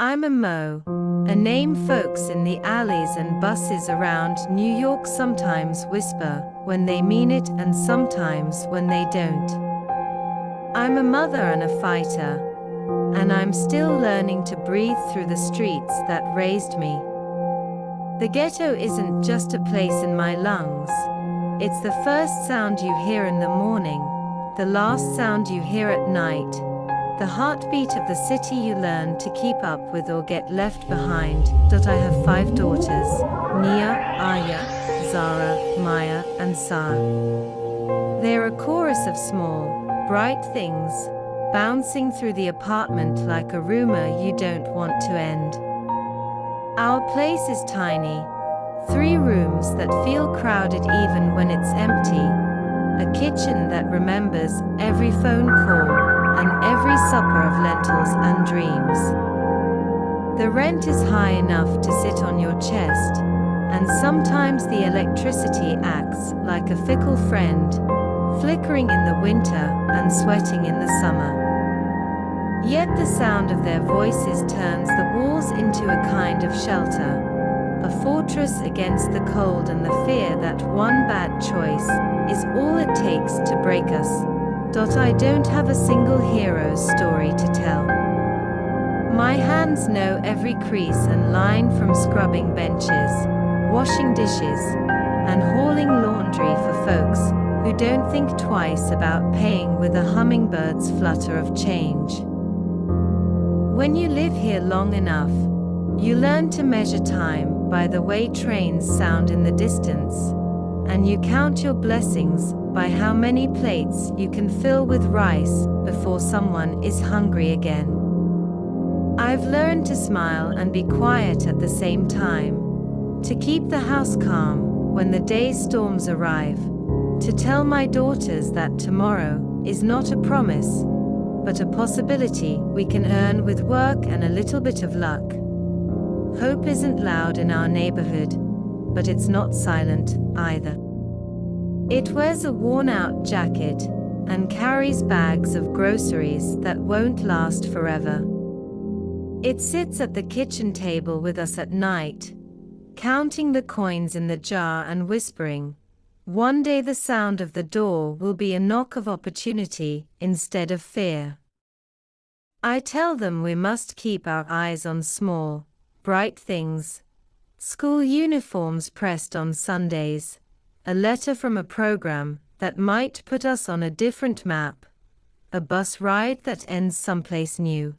I'm a Mo, a name folks in the alleys and buses around New York sometimes whisper when they mean it and sometimes when they don't. I'm a mother and a fighter, and I'm still learning to breathe through the streets that raised me. The ghetto isn't just a place in my lungs. It's the first sound you hear in the morning, the last sound you hear at night, the heartbeat of the city you learn to keep up with or get left behind. I have 5 daughters: Nia, Aya, Zara, Maya, and Sa. They're a chorus of small, bright things, bouncing through the apartment like a rumor you don't want to end. Our place is tiny, 3 rooms that feel crowded even when it's empty, a kitchen that remembers every phone call and every supper of lentils and dreams. The rent is high enough to sit on your chest, and sometimes the electricity acts like a fickle friend, flickering in the winter and sweating in the summer. Yet the sound of their voices turns the walls into a kind of shelter, a fortress against the cold and the fear that one bad choice is all it takes to break us. I don't have a single hero's story to tell. My hands know every crease and line from scrubbing benches, washing dishes, and hauling laundry for folks who don't think twice about paying with a hummingbird's flutter of change. When you live here long enough, you learn to measure time by the way trains sound in the distance, and you count your blessings by how many plates you can fill with rice before someone is hungry again. I've learned to smile and be quiet at the same time, to keep the house calm when the day's storms arrive, to tell my daughters that tomorrow is not a promise, but a possibility we can earn with work and a little bit of luck. Hope isn't loud in our neighborhood, but it's not silent either. It wears a worn-out jacket and carries bags of groceries that won't last forever. It sits at the kitchen table with us at night, counting the coins in the jar and whispering, one day the sound of the door will be a knock of opportunity instead of fear. I tell them we must keep our eyes on small, bright things: school uniforms pressed on Sundays, a letter from a program that might put us on a different map, a bus ride that ends someplace new.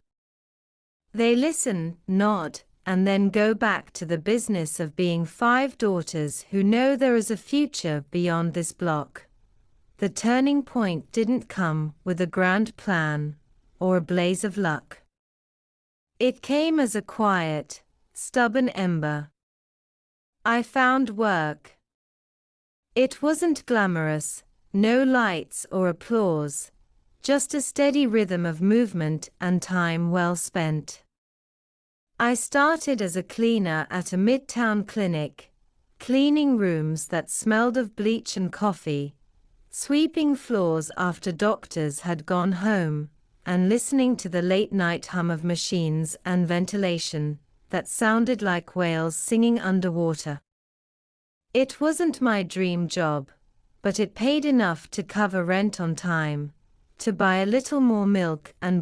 They listen, nod, and then go back to the business of being 5 daughters who know there is a future beyond this block. The turning point didn't come with a grand plan or a blaze of luck. It came as a quiet, stubborn ember. I found work. It wasn't glamorous, no lights or applause, just a steady rhythm of movement and time well spent. I started as a cleaner at a midtown clinic, cleaning rooms that smelled of bleach and coffee, sweeping floors after doctors had gone home, and listening to the late-night hum of machines and ventilation that sounded like whales singing underwater. It wasn't my dream job, but it paid enough to cover rent on time, to buy a little more milk and